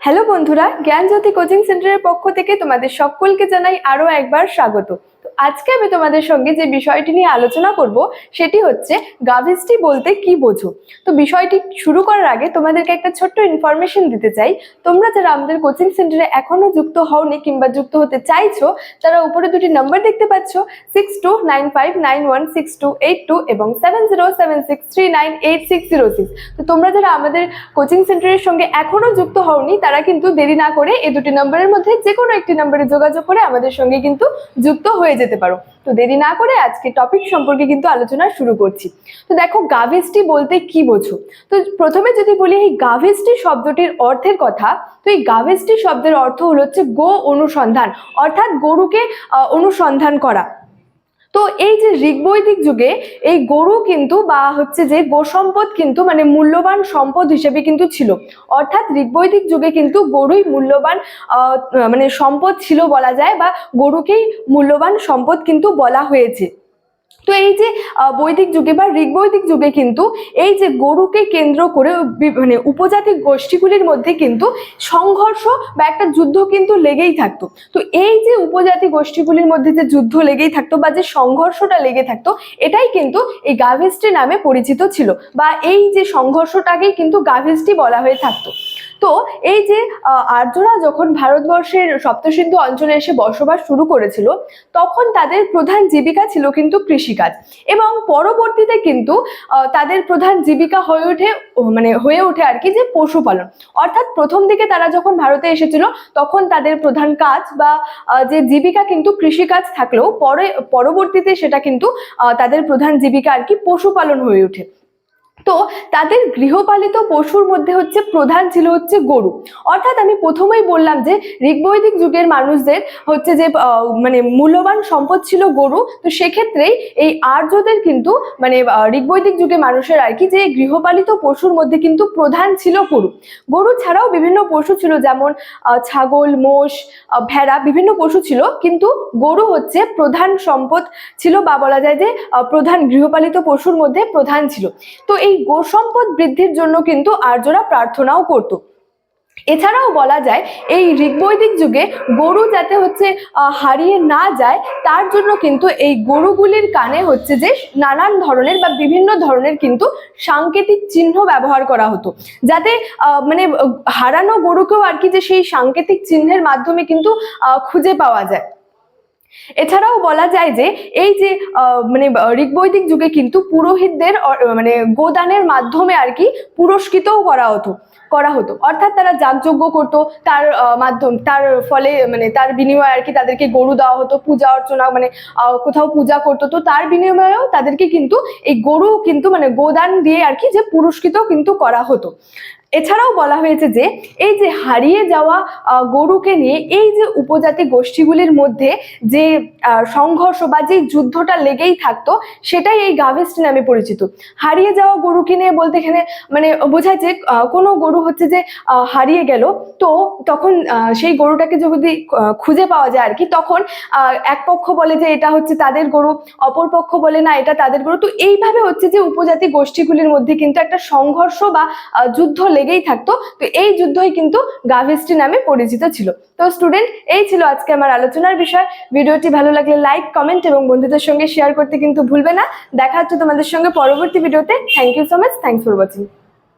Hello বন্ধুরা, জ্ঞানজ্যোতি coaching সেন্টারের পক্ষ থেকে তোমাদের সকলকে জানাই আরো একবার স্বাগত। তো আজকে আমি তোমাদের সঙ্গে যে বিষয়টি নিয়ে আলোচনা করব সেটি হচ্ছে গাভিষ্টি বলতে কি বোঝো। তো বিষয়টি শুরু করার আগে তোমাদেরকে একটা ছোট্ট ইনফরমেশন দিতে চাই। তোমরা যারা আমাদের কোচিং সেন্টারে এখনো যুক্ত হওনি কিংবা যুক্ত হতে চাইছো, তারা উপরে দুটি নাম্বার দেখতে পাচ্ছ, 6295916282 এবং 7076398606। তো তোমরা যারা আমাদের কোচিং সেন্টারের সঙ্গে এখনো যুক্ত হওনি, তারা কিন্তু দেরি না করে এই দুটি নম্বরের মধ্যে যে কোনো একটি নম্বরে যোগাযোগ করে আমাদের সঙ্গে কিন্তু যুক্ত হয়ে যেতে পারো। তো দেরি না করে আজকে টপিক সম্পর্কে কিন্তু আলোচনা শুরু করছি। তো দেখো, গাভিষ্টি বলতে কি বোঝো। তো প্রথমে যদি বলি এই গাভিষ্টি শব্দটির অর্থের কথা, তো এই গাভিষ্টি শব্দের অর্থ হচ্ছে গো অনুসন্ধান, অর্থাৎ গরুকে অনুসন্ধান করা। তো এই যে ঋগ্বৈদিক যুগে এই গরু কিন্তু বা হচ্ছে যে গো সম্পদ কিন্তু মানে মূল্যবান সম্পদ হিসেবে কিন্তু ছিল, অর্থাৎ ঋগ্বৈদিক যুগে কিন্তু গরুই মূল্যবান মানে সম্পদ ছিল বলা যায়, বা গরুকেই মূল্যবান সম্পদ কিন্তু বলা হয়েছে। তো এই যে বৈদিক যুগে বা ঋগ্বৈদিক যুগে কিন্তু এই যে গরুকে কেন্দ্র করে মানে উপজাতি গোষ্ঠীগুলির মধ্যে কিন্তু সংঘর্ষ বা একটা যুদ্ধ কিন্তু লেগেই থাকতো। তো এই যে উপজাতি গোষ্ঠীগুলির মধ্যে যে যুদ্ধ লেগেই থাকতো বা যে সংঘর্ষটা লেগে থাকতো, এটাই কিন্তু এই গাভিষ্টি নামে পরিচিত ছিল, বা এই যে সংঘর্ষটাকেই কিন্তু গাভিষ্টি বলা হয়ে থাকতো। তো এই যে আর্যরা যখন ভারতবর্ষের সপ্তসিন্ধু অঞ্চলে এসে বসবাস শুরু করেছিল, তখন তাদের প্রধান জীবিকা ছিল কিন্তু কৃষিকাজ, এবং পরবর্তীতে কিন্তু তাদের প্রধান জীবিকা হয়ে ওঠে আর কি যে পশুপালন। অর্থাৎ প্রথম দিকে তারা যখন ভারতে এসেছিল, তখন তাদের প্রধান কাজ বা যে জীবিকা কিন্তু কৃষিকাজ থাকলেও পরবর্তীতে সেটা কিন্তু তাদের প্রধান জীবিকা আর কি পশুপালন হয়ে ওঠে। তো তাদের গৃহপালিত পশুর মধ্যে প্রধান ছিল গরু। অর্থাৎ আমি প্রথমেই বললাম যে ঋগ্বৈদিক যুগের মানুষদের যে মানে মূল্যবান সম্পদ ছিল গরু। তো সেক্ষেত্রেই এই আর্যদের কিন্তু মানে ঋগ্বৈদিক যুগে মানুষের আর কি যে গৃহপালিত পশুর মধ্যে কিন্তু প্রধান ছিল গরু। গরু ছাড়াও বিভিন্ন পশু ছিল, যেমন ছাগল, মোষ, ভেড়া, বিভিন্ন পশু ছিল, কিন্তু গরু প্রধান সম্পদ ছিল, বা বলা যায় যে প্রধান গৃহপালিত পশুর মধ্যে প্রধান ছিল। তো এই গো সম্পদ বৃদ্ধির জন্য কিন্তু আর্যরা প্রার্থনাও করত। এছাড়াও বলা যায় এই ঋগ্বৈদিক যুগে গরু যাতে হারিয়ে না যায়, তার জন্য কিন্তু এই গরুগুলির কানে যে নানান ধরনের বা বিভিন্ন ধরনের কিন্তু সাংকেতিক চিহ্ন ব্যবহার করা হতো, যাতে মানে হারানো গরুকেও আর কি যে সেই সাংকেতিক চিহ্নের মাধ্যমে কিন্তু খুঁজে পাওয়া যায়। এছাড়াও বলা যায় যে এই যে মানে ঋগ্বৈদিক যুগে কিন্তু পুরোহিতদের মানে গোদানের মাধ্যমে আর কি পুরস্কৃতও করা হতো। অর্থাৎ তারা যাগযজ্ঞ করতো, তার ফলে মানে তার বিনিময়ে আর কি তাদেরকে গরু দেওয়া হতো, পূজা অর্চনা মানে কোথাও পূজা করতো, তো তার বিনিময়েও তাদেরকে কিন্তু এই গরু কিন্তু মানে গোদান দিয়ে আর কি যে পুরস্কৃত কিন্তু করা হতো। এছাড়াও বলা হয়েছে যে এই যে হারিয়ে যাওয়া গরুকে নিয়ে এই যে উপজাতি গোষ্ঠীগুলির মধ্যে যে সংঘর্ষ বা যে যুদ্ধটা লেগেই থাকতো, সেটাই এই গাভিষ্টি নামে পরিচিত। হারিয়ে যাওয়া গরুকে নিয়ে বলতে এখানে মানে বোঝায় যে কোনো গরু যে হারিয়ে গেল, তো তখন সেই গরুটাকে যদি খুঁজে পাওয়া যায় আর কি, তখন এক পক্ষ বলে যে এটা তাদের গরু, অপর পক্ষ বলে না এটা তাদের গরু। তো এইভাবে যে উপজাতি গোষ্ঠীগুলির মধ্যে কিন্তু একটা সংঘর্ষ বা যুদ্ধ লেগেই থাকতো। তো এই যুদ্ধই কিন্তু গাভিষ্টি নামে পরিচিত ছিল। তো স্টুডেন্ট, এই ছিল আজকে আমার আলোচনার বিষয়। ভিডিওটি ভালো লাগলে লাইক, কমেন্ট এবং বন্ধুদের সঙ্গে শেয়ার করতে কিন্তু ভুলবে না। দেখা হচ্ছে তোমাদের সঙ্গে পরবর্তী ভিডিওতে। Thank you so much. Thanks for watching.